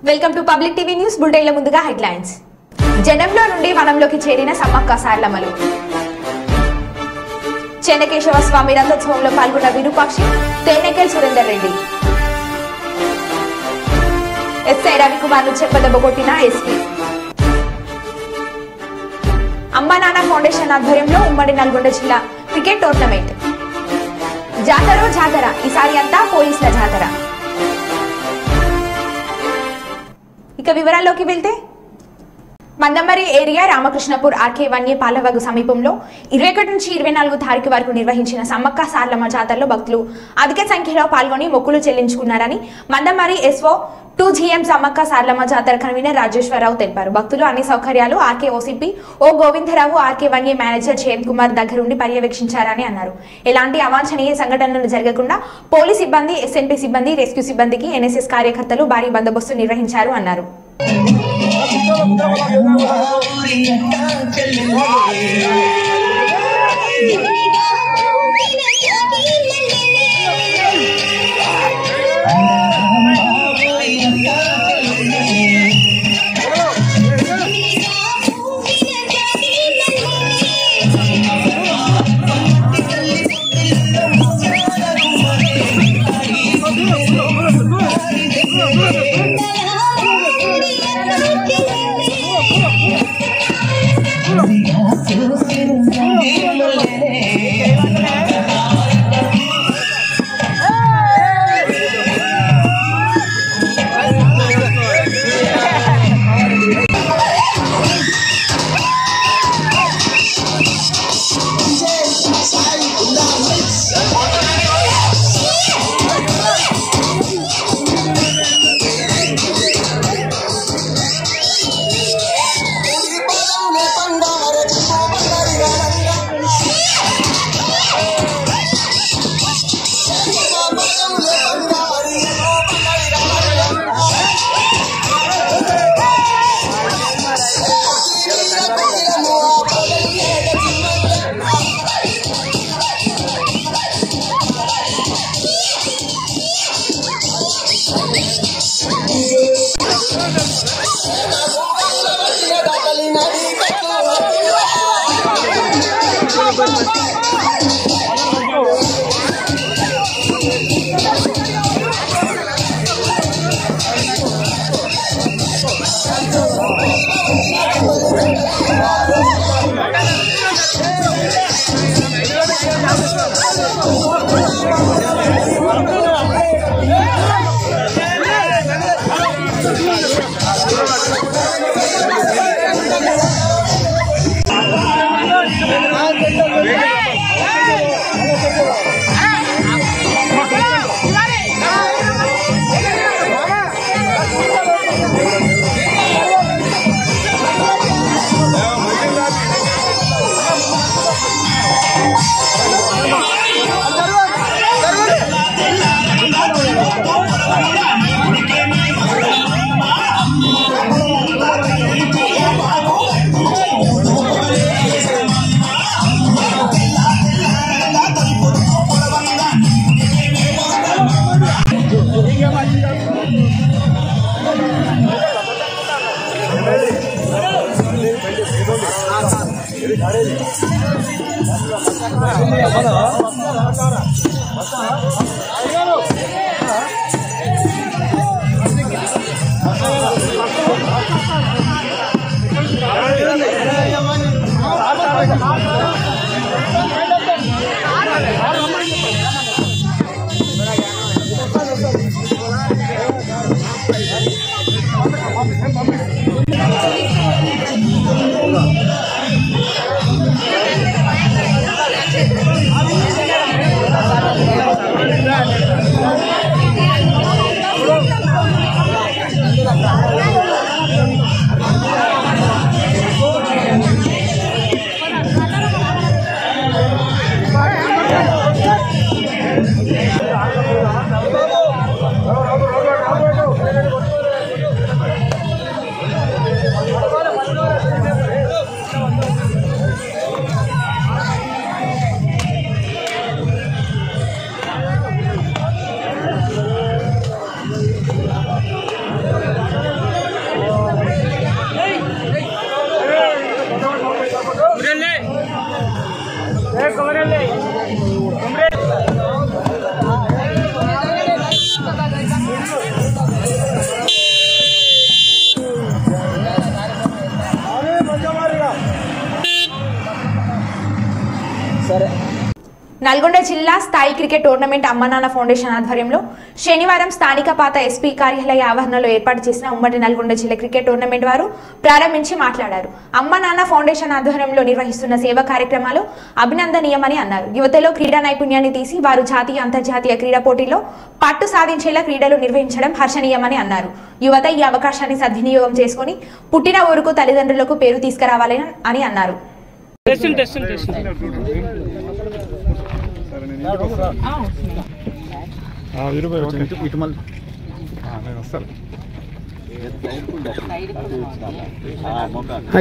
Welcome to public TV news బులెటిన్ల ముందుగా headlines. జనంలో నుండి వనంలోకి చేరిన సమ్మక్క సారలమ్మలు. చెన్నకేశవ స్వామి రథోత్సవంలో పాల్గొన్న విరూపాక్షి, తేనెకెల్ సురేందర్ రెడ్డి. ఎస్ఐ రవికుమార్ ను చెప్పదెబ్బ కొట్టిన ఎస్పీ. అమ్మా నాన్న ఫౌండేషన్ ఆధ్వర్యంలో ఉమ్మడి నల్గొండ జిల్లా క్రికెట్ టోర్నమెంట్. జాతర ఈసారి అంతా పోలీసుల జాతర. ఇక వివరాల్లోకి వెళ్తే మందమరి ఏరియా రామకృష్ణపూర్ ఆర్కే వన్య పాలవాగు సమీపంలో 21 నుంచి 24 తారీఖు వరకు నిర్వహించిన సమ్మక్క సారలమ్మ జాతరలో భక్తులు అధిక సంఖ్యలో పాల్గొని మొక్కులు చెల్లించుకున్నారని మందమరి ఎస్ఓ 2GM సమ్మక్క సారలమ్మ జాతర కన్వీనర్ రాజేశ్వరరావు తెలిపారు. భక్తులు అన్ని సౌకర్యాలు ఆర్కే ఓసీపీ ఓ గోవిందరావు ఆర్కే వన్య మేనేజర్ జయంత్ కుమార్ దగ్గరుండి పర్యవేక్షించారని అన్నారు. ఎలాంటి అవాంఛనీయ సంఘటనలు జరగకుండా పోలీస్ సిబ్బంది, ఎస్ఎన్పీ సిబ్బంది, రెస్క్యూ సిబ్బందికి ఎన్ఎస్ఎస్ కార్యకర్తలు భారీ బందోబస్తు నిర్వహించారు అన్నారు. నల్గొండ జిల్లా స్థాయి క్రికెట్ టోర్నమెంట్ అమ్మనాన్న ఫౌండేషన్ ఆధ్వర్యంలో శనివారం స్థానిక పాత ఎస్పీ కార్యాలయ ఆవరణలో ఏర్పాటు చేసిన ఉమ్మడి నల్గొండ జిల్లా క్రికెట్ టోర్నమెంట్ వారు ప్రారంభించి మాట్లాడారు. అమ్మనాన్న ఫౌండేషన్ ఆధ్వర్యంలో నిర్వహిస్తున్న సేవా కార్యక్రమాలు అభినందనీయమని అన్నారు. యువతలో క్రీడా నైపుణ్యాన్ని తీసి వారు జాతీయ అంతర్జాతీయ క్రీడా పోటీల్లో పట్టు సాధించేలా క్రీడలు నిర్వహించడం హర్షణీయమని అన్నారు. యువత ఈ అవకాశాన్ని సద్వినియోగం చేసుకుని పుట్టిన ఊరుకు తల్లిదండ్రులకు పేరు తీసుకురావాలని అని అన్నారు.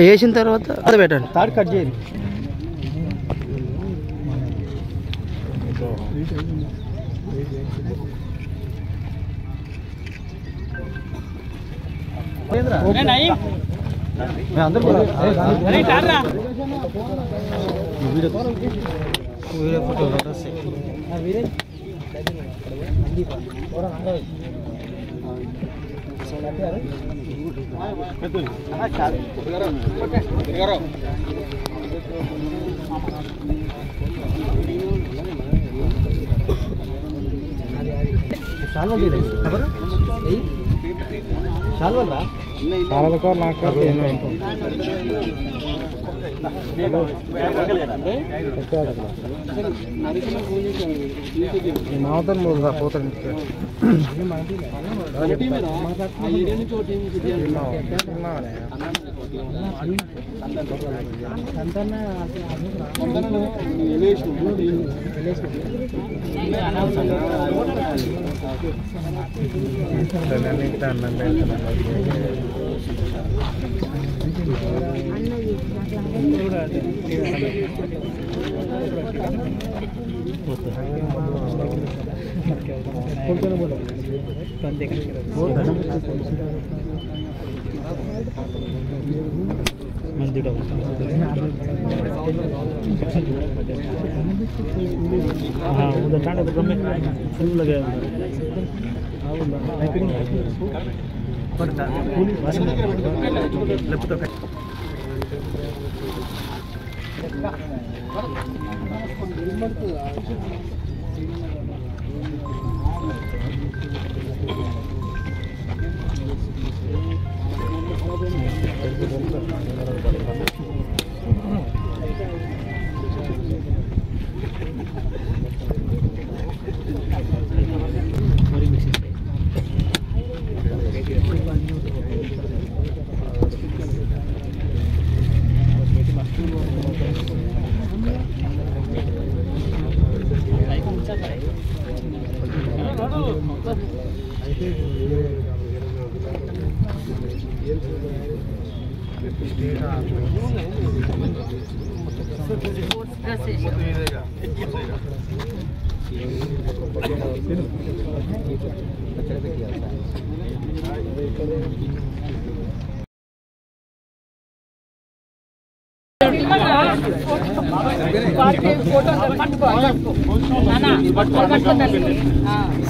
వేసిన తర్వాత అది పెట్టండి తాడు కట్ చేయండి.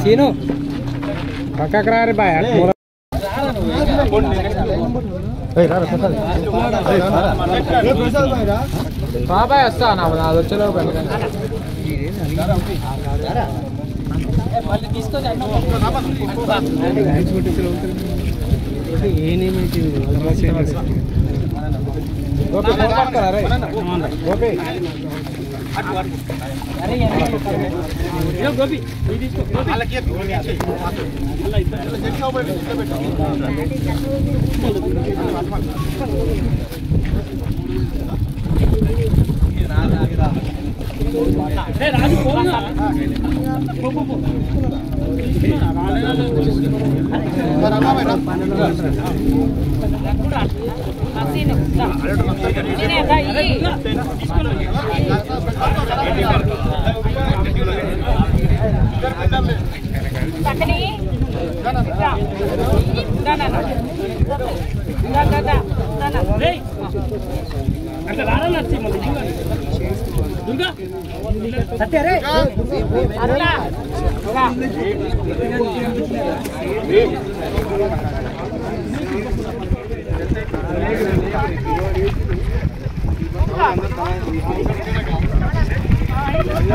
सीनो पक्का करा रे भाई బాబాయ్ వస్తానా అది వచ్చేలో Gopi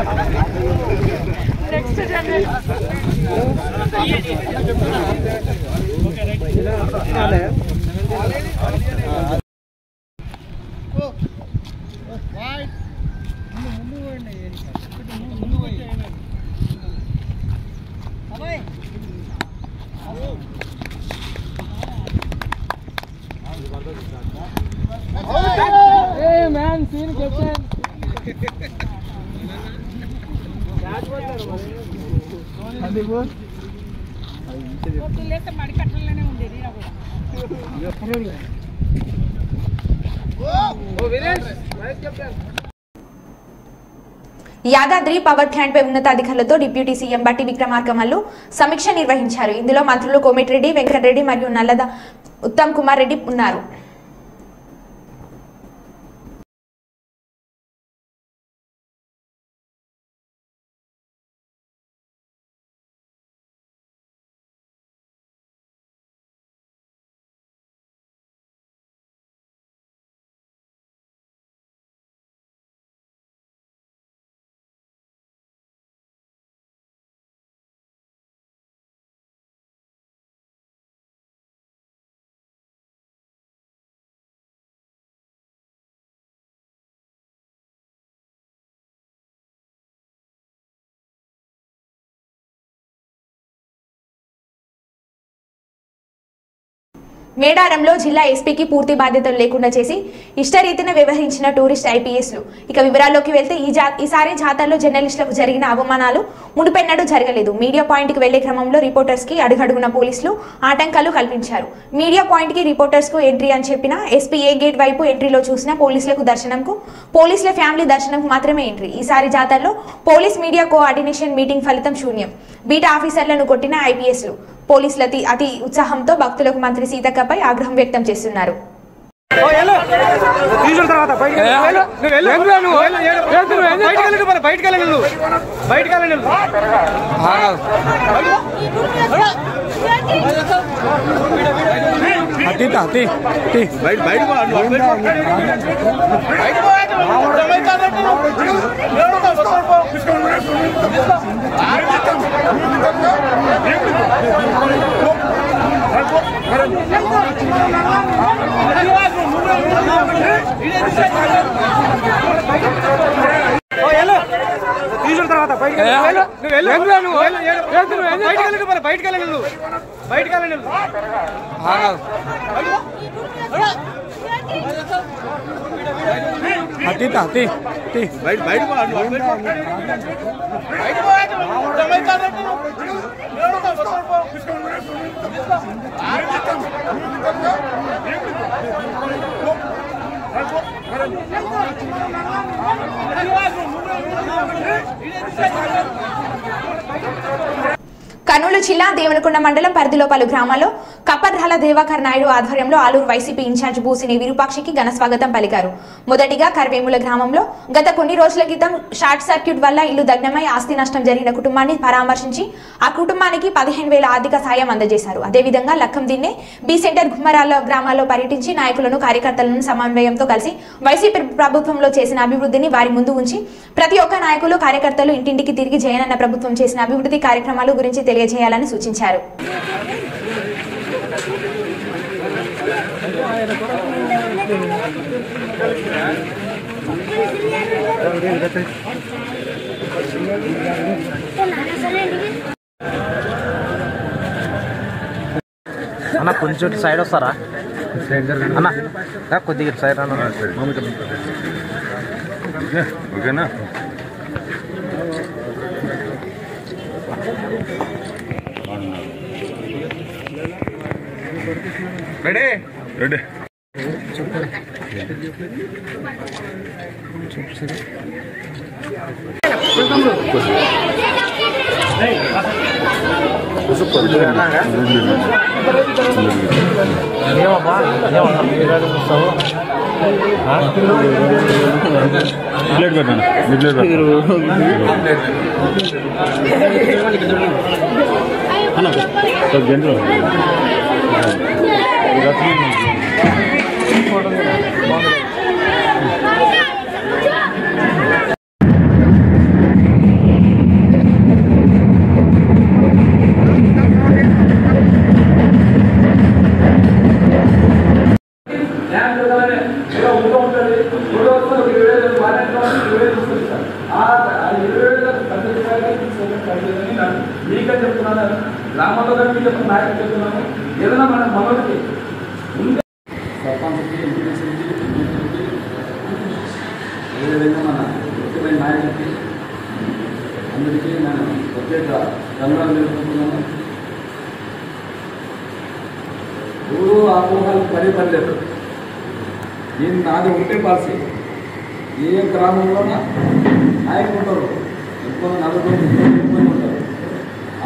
Thank you. Hey man, scene captain. Yadadri power plant పై ఉన్నతాధికారులతో డిప్యూటీ సీఎం బట్టి విక్రమార్కమల్లు సమీక్ష నిర్వహించారు. ఇందులో మంత్రులు కోమిటిరెడ్డి, వెంకటరెడ్డి మరియు నల్లద ఉత్తమ్ కుమార్ రెడ్డి ఉన్నారు. మేడారంలో జిల్లా ఎస్పీకి పూర్తి బాధ్యతలు లేకుండా చేసి ఇష్టరీతిన వ్యవహరించిన టూరిస్ట్ ఐపీఎస్లు. ఇక వివరాల్లోకి వెళ్తే ఈసారి జాతరలో జర్నలిస్టులకు జరిగిన అవమానాలు మునుపెన్నడూ జరగలేదు. మీడియా పాయింట్ కి వెళ్లే క్రమంలో రిపోర్టర్స్ కి అడుగడుగున పోలీసులు ఆటంకాలు కల్పించారు. మీడియా పాయింట్ కి రిపోర్టర్స్ కు ఎంట్రీ అని చెప్పిన ఎస్పీ ఏ గేట్ వైపు ఎంట్రీలో చూసిన పోలీసులకు దర్శనంకు, పోలీసుల ఫ్యామిలీ దర్శనంకు మాత్రమే ఎంట్రీ. ఈసారి జాతరలో పోలీస్ మీడియా కోఆర్డినేషన్ మీటింగ్ ఫలితం శూన్యం. బీటా ఆఫీసర్లను కొట్టిన ఐపీఎస్లు. పోలీసుల అతి ఉత్సాహంతో భక్తులకు మంత్రి సీతక్కపై ఆగ్రహం వ్యక్తం చేస్తున్నారు. కర్నూలు జిల్లా దేవనకొండ మండలం పరిధిలో పలు గ్రామాల్లో కప్పర్రాల దేవాకర్ నాయుడు ఆధ్వర్యంలో ఆలూరు వైసీపీ ఇన్ఛార్జ్ బూసిని విరూపాక్షికి ఘన స్వాగతం పలికారు. మొదటిగా కర్వేముల గ్రామంలో గత కొన్ని రోజుల క్రితం షార్ట్ సర్క్యూట్ వల్ల ఇల్లు దగ్నమై ఆస్తి నష్టం జరిగిన కుటుంబాన్ని పరామర్శించి ఆ కుటుంబానికి 15,000 ఆర్థిక సాయం అందజేశారు. అదేవిధంగా లక్కం దిన్నే బి సెంటర్ గుమ్మరాల గ్రామాల్లో పర్యటించి నాయకులను, కార్యకర్తలను సమన్వయంతో కలిసి వైసీపీ ప్రభుత్వంలో చేసిన అభివృద్ధిని వారి ముందు ఉంచి ప్రతి ఒక్క నాయకులు, కార్యకర్తలు ఇంటింటికి తిరిగి జగనన్న ప్రభుత్వం చేసిన అభివృద్ధి కార్యక్రమాల గురించి తెలియజేయాలని సూచించారు. అన్న కొంచెం సైడ్ వస్తారా అన్న? కొద్దిగా సైడ్ అన్న. ఓకేనా? Ready ready. ప్లేట్ పెట్టాను. గంటలు నాయకులు చెప్తున్నాము. ఏదైనా మన మనకి సర్పంచ్కి ఎంపీటీసీకి అదేవిధంగా మన ముఖ్యమైన నాయకులకి అందరికీ నేను ప్రత్యేక ధన్యవాదాలు తెలుపుకుంటున్నాను. ఎవరు ఆపోహాలకు పనిపడలేదు. నేను నాది ఒకటే పాలసీ, ఏ గ్రామంలోనా నాయకులు ఉంటారు, ఎక్కువ 40-50 మంది ఉంటారు.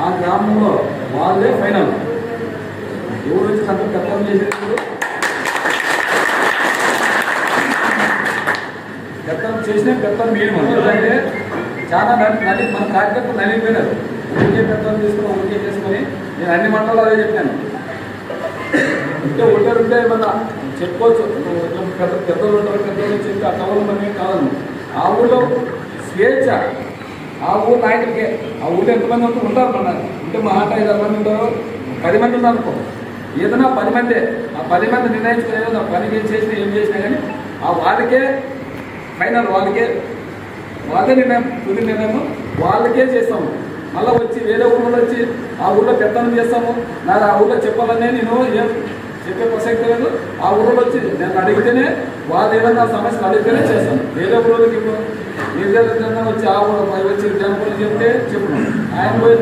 ఆ గ్రామంలో వాళ్ళే ఫైనల్. ఎవరు వచ్చి సంత పెత్తనం చేసేటప్పుడు పెత్తనం చేసినా పెత్తనం మినిమం. ఎందుకంటే చాలా మన కార్యకర్తలు నలిగిపోయినారు. ఒకే పెత్తనం తీసుకుని ఒకే చేసుకొని నేను అన్ని మండలాలు అదే చెప్పాను. అంటే ఉంటే మన చెప్పుకోవచ్చు, పెద్దలు ఉంటారు, పెద్దలు చెప్పి ఆ కవలు మనమే కావాలి. ఆ ఊళ్ళో స్వేచ్ఛ ఆ ఊరు నాయకుడికే. ఆ ఊళ్ళో ఎంతమంది ఉంటారు మన అంటే మా ఆట 5 మంది ఉంటారు, 10 మంది ఉన్నారు అనుకో. ఏదైనా 10 మందే. ఆ 10 మంది నిర్ణయించుకునేది ఆ పని ఏం చేసినా ఏం చేసినా కానీ ఆ వాళ్ళకే ఫైనల్, వాళ్ళే నిర్ణయం, తుది నిర్ణయం వాళ్ళకే చేస్తాము. మళ్ళీ వచ్చి వేరే ఊళ్ళో వచ్చి ఆ ఊళ్ళో పెత్తనం చేస్తాము, నాకు ఆ ఊళ్ళో చెప్పాలనే నేను ఏం చెప్పే ప్రసక్తి లేదు. ఆ ఊళ్ళో వచ్చి నేను అడిగితేనే వాళ్ళు ఏదన్నా సమస్యలు అడిగితేనే చేస్తాను. వేరే ఊళ్ళోకి ఇప్పుడు నిర్దేశంగా వచ్చి ఆ ఊళ్ళో వచ్చి జనపల్లి చెప్తే చెప్పను, ఆయన పోయి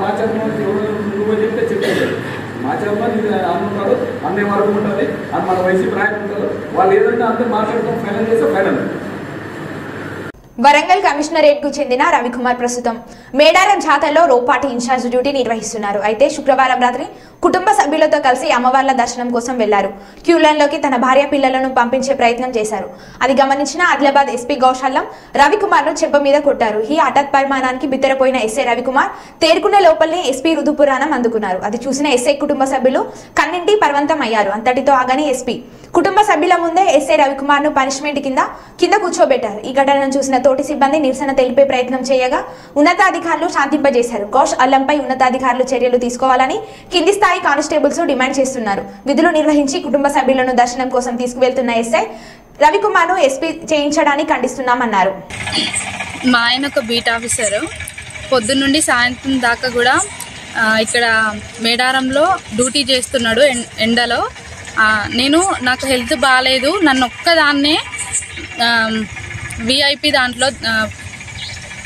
మాచర్మ నువ్వు పోయి చెప్తే చెప్పలేదు. మాచర్మ నీకు అనుకుంటాడు, అన్నీ వరకు ఉంటుంది అని మన వైసీపీ నాయకులు ఉంటారు. వాళ్ళు ఏదంటే అంతే మాట్లాడుతాం, ఫైనల్ చేస్తే ఫైనల్. వరంగల్ కమిషనరేట్ కు చెందిన రవికుమార్ ప్రస్తుతం మేడారం జాతరలో రోపాటి ఇన్ఛార్జ్ డ్యూటీ నిర్వహిస్తున్నారు. అయితే శుక్రవారం రాత్రి కుటుంబ సభ్యులతో కలిసి అమ్మవార్ల దర్శనం కోసం వెళ్లారు. క్యూలైన్లోకి తన భార్య పిల్లలను పంపించే ప్రయత్నం చేశారు. అది గమనించిన ఆదిలాబాద్ ఎస్పీ గౌశాలం రవికుమార్ ను చెంప మీద కొట్టారు. ఈ హఠాత్ పరిమాణానికి బిత్తరపోయిన ఎస్ఐ రవికుమార్ తేరుకునే లోపలనే ఎస్పీ రుదుపురాణం అందుకున్నారు. అది చూసిన ఎస్ఐ కుటుంబ సభ్యులు కన్నింటి పర్వంతం అయ్యారు. అంతటితో ఆగని ఎస్పీ కుటుంబ సభ్యుల ముందే ఎస్ఐ రవికుమార్ ను పనిష్మెంట్ కింద కూర్చోబెట్టారు. ఈ ఘటనను చూసిన తోటి సిబ్బంది నిరసన తెలిపే ప్రయత్నం చేయగా ఉన్నతాధికారులు శాంతింపజేశారు. గౌష్ అల్లంపై ఉన్నతాధికారులు చర్యలు తీసుకోవాలని కింది స్థాయి కానిస్టేబుల్స్ డిమాండ్ చేస్తున్నారు. విధులు నిర్వహించి కుటుంబ సభ్యులను దర్శనం కోసం తీసుకువెళ్తున్న ఎస్ఐ రవికుమార్ ను ఎస్పీ చేయించడానికి ఖండిస్తున్నామన్నారు. మా ఆయన ఒక బీట్ ఆఫీసర్, పొద్దున్నుండి సాయంత్రం దాకా కూడా ఇక్కడ మేడారంలో డ్యూటీ చేస్తున్నాడు ఎండలో. నాకు హెల్త్ బాగాలేదు, నన్ను ఒక్కదాన్నే విఐపి దాంట్లో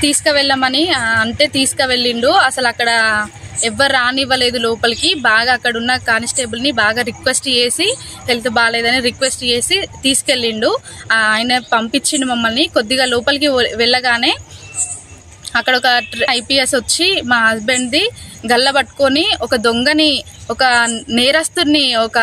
తీసుకువెళ్ళమని అంటే తీసుకువెళ్ళిండు. అసలు అక్కడ ఎవ్వరు రానివ్వలేదు లోపలికి. బాగా అక్కడ ఉన్న కానిస్టేబుల్ని బాగా రిక్వెస్ట్ చేసి హెల్త్ బాగాలేదని రిక్వెస్ట్ చేసి తీసుకెళ్ళిండు. ఆయన పంపించిండు మమ్మల్ని. కొద్దిగా లోపలికి వెళ్ళగానే అక్కడ ఒక ఐపీఎస్ వచ్చి మా హస్బెండ్ది గల్ల పట్టుకొని ఒక దొంగని, ఒక నేరస్తుని, ఒక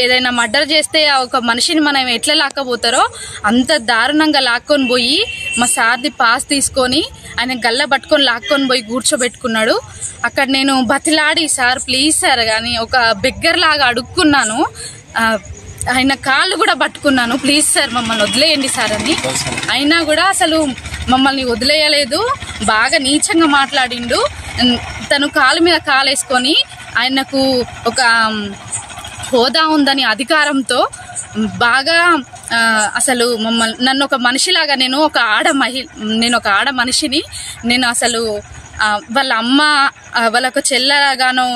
ఏదైనా మర్డర్ చేస్తే ఒక మనిషిని మనం ఎట్లా లాక్కపోతారో అంత దారుణంగా లాక్కొని పోయి మా సార్ది పాస్ తీసుకొని ఆయన గల్ల పట్టుకొని లాక్కొని పోయి కూర్చోబెట్టుకున్నాడు. అక్కడ నేను బతిలాడి సార్ ప్లీజ్ సార్ కానీ ఒక బెగ్గర్ లాగా అడుక్కున్నాను. ఆయన కాళ్ళు కూడా పట్టుకున్నాను, ప్లీజ్ సార్ మమ్మల్ని వదిలేయండి సార్ అని. అయినా కూడా అసలు మమ్మల్ని వదిలేయలేదు. బాగా నీచంగా మాట్లాడిండు. తను కాలు మీద కాలేసుకొని ఆయనకు ఒక హోదా ఉందని అధికారంతో బాగా అసలు నన్ను ఒక మనిషిలాగా, నేను ఒక ఆడ మనిషిని, నేను అసలు వాళ్ళ అమ్మ వాళ్ళ ఒక చెల్లగానో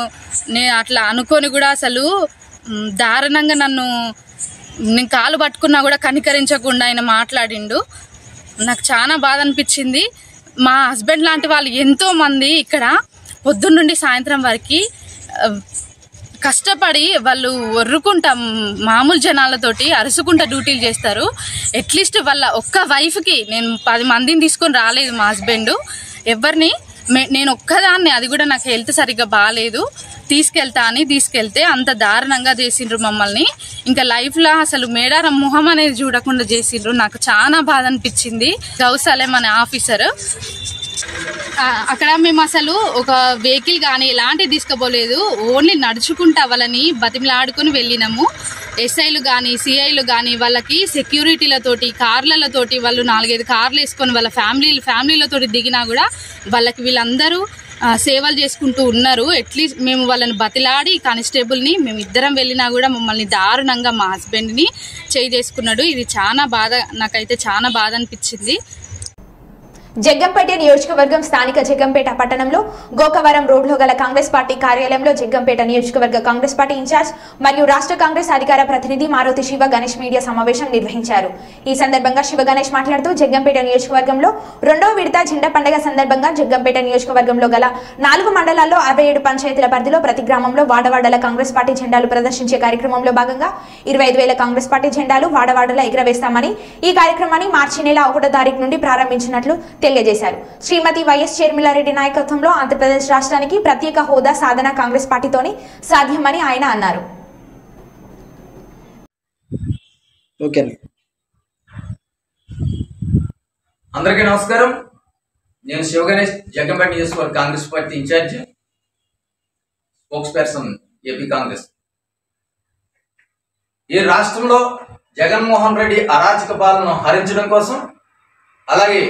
నేను అట్లా అనుకొని కూడా అసలు దారుణంగా నేను కాలు పట్టుకున్నా కూడా కనికరించకుండా ఆయన మాట్లాడిండు. నాకు చాలా బాధ అనిపించింది. మా హస్బెండ్ లాంటి వాళ్ళు ఎంతో మంది ఇక్కడ పొద్దున్న నుండి సాయంత్రం వరకు కష్టపడి వాళ్ళు ఒర్రుకుంటా మామూలు జనాలతోటి అరుసుకుంటా డ్యూటీలు చేస్తారు. అట్లీస్ట్ వాళ్ళ ఒక్క వైఫ్కి నేను 10 మందిని తీసుకొని రాలేదు. మా హస్బెండ్ ఎవరిని, నేను ఒక్కదాన్ని, అది కూడా నాకు హెల్త్ సరిగ్గా బాగాలేదు, తీసుకెళ్తే అంత దారుణంగా చేసిండ్రు మమ్మల్ని. ఇంకా లైఫ్లో అసలు మేడారం మొహం అనేది చూడకుండా చేసిండ్రు. నాకు చాలా బాధ అనిపించింది. గౌసాలెం అనే ఆఫీసర్ అక్కడ మేము అసలు ఒక వెహికల్ కానీ ఎలాంటివి తీసుకుపోలేదు. ఓన్లీ నడుచుకుంటా వాళ్ళని బతిమలాడుకొని వెళ్ళినాము. ఎస్ఐలు కానీ సిఐలు కానీ వాళ్ళకి సెక్యూరిటీలతోటి కార్లతోటి వాళ్ళు 4-5 కార్లు వేసుకొని వాళ్ళ ఫ్యామిలీలతోటి దిగినా కూడా వాళ్ళకి వీళ్ళందరూ సేవలు చేసుకుంటూ ఉన్నారు. అట్లీస్ట్ మేము వాళ్ళని బతిలాడి కానిస్టేబుల్ని మేము ఇద్దరం వెళ్ళినా కూడా మమ్మల్ని దారుణంగా మా హస్బెండ్ని చేసుకున్నాడు. ఇది చాలా బాధ, నాకైతే చాలా బాధ అనిపించింది. జగ్గంపేట నియోజకవర్గం స్థానిక జగ్గంపేట పట్టణంలో గోకవరం రోడ్లో గల కాంగ్రెస్ పార్టీ కార్యాలయంలో జగ్గంపేట నియోజకవర్గ కాంగ్రెస్ పార్టీ ఇన్ఛార్జ్ మరియు రాష్ట్ర కాంగ్రెస్ అధికార ప్రతినిధి మారుతి శివ గణేష్ మీడియా సమావేశం నిర్వహించారు. ఈ సందర్భంగా శివ గణేష్ మాట్లాడుతూ జగ్గంపేట నియోజకవర్గంలో రెండవ విడత జెండా పండుగ సందర్భంగా జగ్గంపేట నియోజకవర్గంలో గల 4 మండలాల్లో 67 పంచాయతీల పరిధిలో ప్రతి గ్రామంలో వాడవాడల కాంగ్రెస్ పార్టీ జెండాలు ప్రదర్శించే కార్యక్రమంలో భాగంగా 25,000 కాంగ్రెస్ పార్టీ జెండాలు వాడవాడల ఎగురవేస్తామని ఈ కార్యక్రమాన్ని మార్చి నెల 1వ తారీఖు నుండి ప్రారంభించినట్లు తెలియజేశారు. శ్రీమతి వైఎస్ షర్మిలారెడ్డి నాయకత్వంలో ఆంధ్రప్రదేశ్ రాష్ట్రానికి ప్రత్యేక హోదా సాధన కాంగ్రెస్ పార్టీతోనే సాధ్యమని ఆయన అన్నారు. అందరికీ నమస్కారం. నేను శివ గణేష్, జగ్గంపేట నియోజకవర్గ Congress party incharge, spokesperson AP Congress. ఈ రాష్ట్రంలో జగన్మోహన్ రెడ్డి అరాచక పాలనను హరించడం కోసం, అలాగే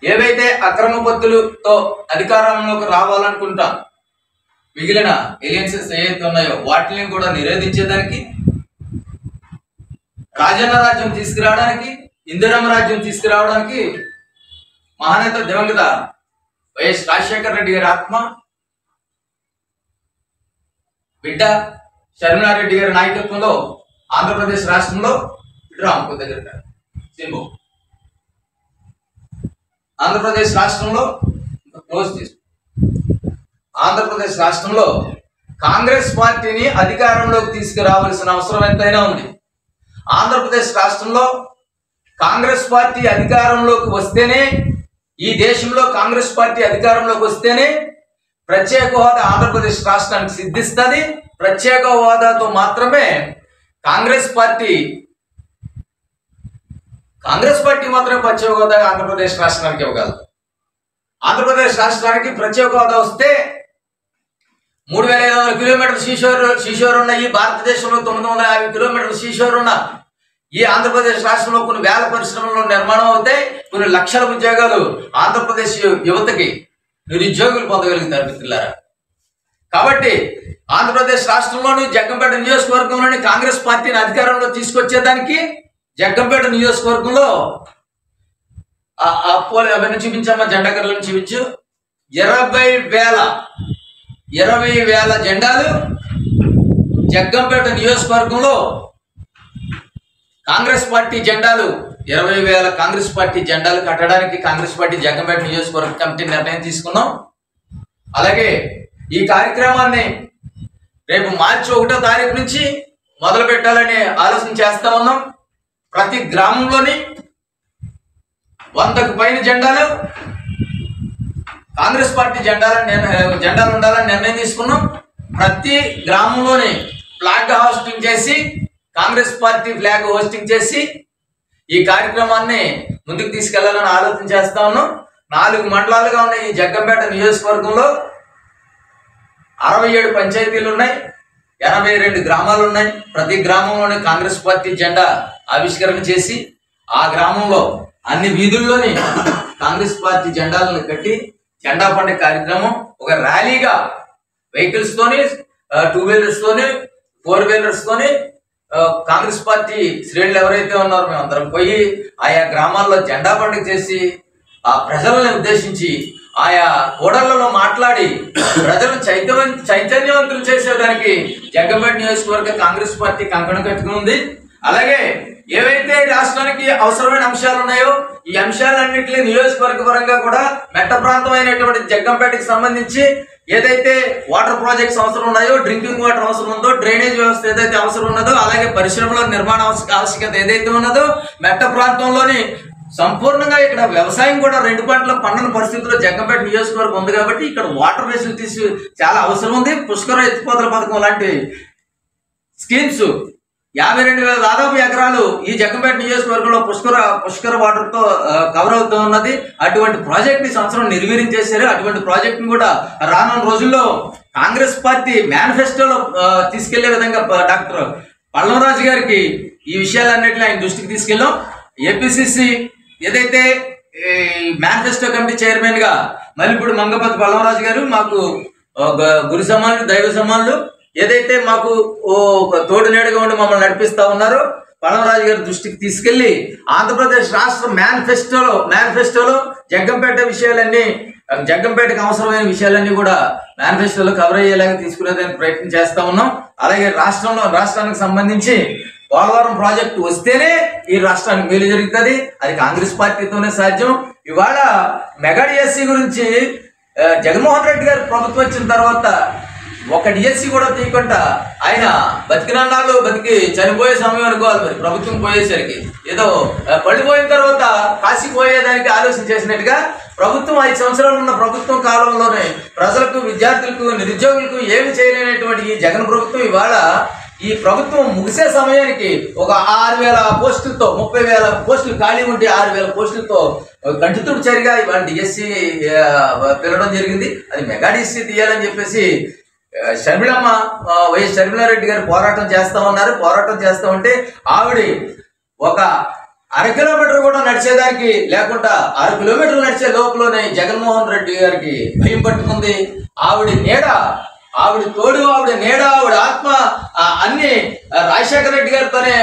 ఏవైతే అక్రమ పద్ధతులతో అధికారంలోకి రావాలనుకుంటా మిగిలిన ఎలియన్సెస్ ఏవైతే ఉన్నాయో వాటిని కూడా నిరోధించేదానికి, రాజన్న రాజ్యం తీసుకురావడానికి, ఇందిరమ్మ రాజ్యం తీసుకురావడానికి మహానేత దివంగత వైఎస్ రాజశేఖర రెడ్డి గారి ఆత్మ, బిడ్డ షర్మిలారెడ్డి గారి నాయకత్వంలో ఆంధ్రప్రదేశ్ రాష్ట్రంలో రామకు దగ్గర సింబు ఆంధ్రప్రదేశ్ రాష్ట్రంలో ఆంధ్రప్రదేశ్ రాష్ట్రంలో కాంగ్రెస్ పార్టీని అధికారంలోకి తీసుకురావాల్సిన అవసరం ఎంతైనా ఉంది. ఆంధ్రప్రదేశ్ రాష్ట్రంలో కాంగ్రెస్ పార్టీ అధికారంలోకి వస్తేనే, ఈ దేశంలో కాంగ్రెస్ పార్టీ అధికారంలోకి వస్తేనే ప్రత్యేక హోదా ఆంధ్రప్రదేశ్ రాష్ట్రానికి సిద్ధిస్తుంది. ప్రత్యేక హోదాతో మాత్రమే కాంగ్రెస్ పార్టీ మాత్రమే ప్రత్యేక హోదా ఆంధ్రప్రదేశ్ రాష్ట్రానికి ఇవ్వగలదు. ఆంధ్రప్రదేశ్ రాష్ట్రానికి ప్రత్యేక హోదా వస్తే 3,500 కిలోమీటర్ల శ్రీశోర్ ఉన్న ఈ భారతదేశంలో 950 కిలోమీటర్ల శ్రీశోర్ ఉన్న ఈ ఆంధ్రప్రదేశ్ రాష్ట్రంలో కొన్ని వేల పరిశ్రమలు నిర్మాణం అవుతాయి. కొన్ని లక్షల ఉద్యోగాలు ఆంధ్రప్రదేశ్ యువతకి నిరుద్యోగులు పొందగలుగుతారు మిత్రులారా. కాబట్టి ఆంధ్రప్రదేశ్ రాష్ట్రంలోని జగ్గంపేట నియోజకవర్గంలోని కాంగ్రెస్ పార్టీని అధికారంలో తీసుకొచ్చేదానికి జగ్గంపేట నియోజకవర్గంలో అవన్నీ చూపించమ్మా, జెండా కర్రలను చూపించు. 20,000 జెండాలు జగ్గంపేట నియోజకవర్గంలో కాంగ్రెస్ పార్టీ జెండాలు 20,000 కాంగ్రెస్ పార్టీ జెండాలు కట్టడానికి కాంగ్రెస్ పార్టీ జగ్గంపేట నియోజకవర్గ కమిటీ నిర్ణయం తీసుకున్నాం. అలాగే ఈ కార్యక్రమాన్ని రేపు మార్చి 1వ తారీఖు నుంచి మొదలు పెట్టాలని ఆలోచన చేస్తా ఉన్నాం. ప్రతి గ్రామంలోని 100కు పైన జెండాలు కాంగ్రెస్ పార్టీ జెండాలు ఉండాలని నిర్ణయం తీసుకున్నాం. ప్రతి గ్రామంలోని ఫ్లాగ్ హోస్టింగ్ చేసి, కాంగ్రెస్ పార్టీ ఫ్లాగ్ హోస్టింగ్ చేసి ఈ కార్యక్రమాన్ని ముందుకు తీసుకెళ్లాలని ఆలోచన చేస్తా ఉన్నాం. 4 మండలాలుగా ఉన్న ఈ జగ్గంపేట నియోజకవర్గంలో 67 పంచాయతీలు ఉన్నాయి, 82 గ్రామాలు ఉన్నాయి. ప్రతి గ్రామంలోనే కాంగ్రెస్ పార్టీ జెండా ఆవిష్కరణ చేసి ఆ గ్రామంలో అన్ని వీధుల్లోని కాంగ్రెస్ పార్టీ జెండాలను కట్టి జెండా పండుగ కార్యక్రమం ఒక ర్యాలీగా వెహికల్స్ తోని, 2 వీలర్స్ తోని, 4 వీలర్స్ తోని కాంగ్రెస్ పార్టీ శ్రేణులు ఎవరైతే ఉన్నారో మేమందరం పోయి ఆయా గ్రామాల్లో జెండా పండుగ చేసి ఆ ప్రజలను ఉద్దేశించి ఆయా కూడళ్లలో మాట్లాడి ప్రజలను చైతన్యవంతులు చేసేదానికి జగ్గంపేట నియోజకవర్గ కాంగ్రెస్ పార్టీ కంకణం కట్టుకుని ఉంది. అలాగే ఏవైతే రాష్ట్రానికి అవసరమైన అంశాలు ఉన్నాయో ఈ అంశాలన్నింటినీ నియోజకవర్గ పరంగా కూడా మెట్ట ప్రాంతమైనటువంటి జగ్గంపేటకి సంబంధించి ఏదైతే వాటర్ ప్రాజెక్ట్స్ అవసరం ఉన్నాయో, డ్రింకింగ్ వాటర్ అవసరం ఉందో, డ్రైనేజ్ వ్యవస్థ ఏదైతే అవసరం ఉన్నదో, అలాగే పరిశ్రమల నిర్మాణ ఆవశ్యకత ఏదైతే ఉన్నదో, మెట్ట ప్రాంతంలోని సంపూర్ణంగా ఇక్కడ వ్యవసాయం కూడా 2 పంటల పండని పరిస్థితుల్లో జగ్గంపేట నియోజకవర్గం ఉంది. కాబట్టి ఇక్కడ వాటర్ ఫెసిలిటీస్ చాలా అవసరం ఉంది. పుష్కర ఎత్తిపోతల పథకం లాంటి స్కీమ్స్ 52,000 దాదాపు ఎకరాలు ఈ జగ్గంపేట నియోజకవర్గంలో పుష్కర వాటర్ తో కవర్ అవుతూ ఉన్నది. అటువంటి ప్రాజెక్ట్ ని సంవత్సరం నిర్వీర్యం చేశారు. అటువంటి ప్రాజెక్ట్ ని కూడా రానున్న రోజుల్లో కాంగ్రెస్ పార్టీ మేనిఫెస్టోలో తీసుకెళ్లే విధంగా డాక్టర్ పల్లవరాజు గారికి ఈ విషయాలన్నింటినీ ఆయన దృష్టికి తీసుకెళ్ళాం. ఏపీసీసీ ఏదైతే మేనిఫెస్టో కమిటీ చైర్మన్ గా మల్లిపూడి మంగపతి పల్లవరాజు గారు మాకు గురు సమానులు, దైవ సమానులు, ఏదైతే మాకు తోడు నీడగా ఉండి మమ్మల్ని నడిపిస్తా ఉన్నారో పళమరాజు గారి దృష్టికి తీసుకెళ్లి ఆంధ్రప్రదేశ్ రాష్ట్ర మేనిఫెస్టోలో జగ్గంపేటకు అవసరమైన విషయాలన్నీ కూడా మేనిఫెస్టోలో కవర్ అయ్యేలాగా తీసుకునేదానికి ప్రయత్నం చేస్తా ఉన్నాం. అలాగే రాష్ట్రానికి సంబంధించి పోలవరం ప్రాజెక్టు వస్తేనే ఈ రాష్ట్రానికి మేలు జరుగుతుంది. అది కాంగ్రెస్ పార్టీతోనే సాధ్యం. ఇవాళ మెగా డిఎస్సి గురించి జగన్మోహన్ రెడ్డి గారు ప్రభుత్వం వచ్చిన తర్వాత ఒక డిఎస్సి కూడా తీయకుండా ఆయన బతికినన్నాళ్ళు బతికి చనిపోయే సమయం అనుకోవాలి. మరి ప్రభుత్వం పోయేసరికి ఏదో పడిపోయిన తర్వాత కాశీకి పోయేదానికి ఆలోచన చేసినట్టుగా ప్రభుత్వం 5 సంవత్సరాలు ఉన్న ప్రభుత్వం కాలంలోనే ప్రజలకు, విద్యార్థులకు, నిరుద్యోగులకు ఏమి చేయలేనటువంటి ఈ జగన్ ప్రభుత్వం ఇవాళ ఈ ప్రభుత్వం ముగిసే సమయానికి ఒక 6,000 పోస్టులతో 30,000 పోస్టులు ఖాళీ ఉంటే 6,000 పోస్టులతో కంటితుడు చరిగా ఇవాళ డిఎస్సి పిలవడం జరిగింది. అది మెగా డిఎస్సి తీయాలని చెప్పేసి షర్మిలమ్మ వైఎస్ షర్మిలారెడ్డి గారు పోరాటం చేస్తా ఉన్నారు. పోరాటం చేస్తా ఉంటే ఆవిడ ఒక 1/2 కిలోమీటర్ కూడా నడిచేదానికి లేకుండా 6 కిలోమీటర్లు నడిచే లోపలనే జగన్మోహన్ రెడ్డి గారికి భయం పట్టుకుంది. ఆవిడ నీడ, ఆవిడ తోడు, ఆవిడ నీడ, ఆవిడ ఆత్మ అన్ని రాజశేఖర రెడ్డి గారితోనే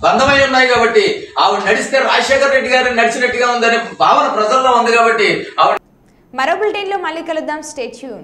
బంధమై ఉన్నాయి కాబట్టి ఆవిడ నడిస్తే రాజశేఖర రెడ్డి గారిని నడిచినట్టుగా ఉందనే భావన ప్రజల్లో ఉంది కాబట్టి ఆవిడ. మరో బులెటిన్లో మళ్ళీ కలుద్దాం. Stay tune.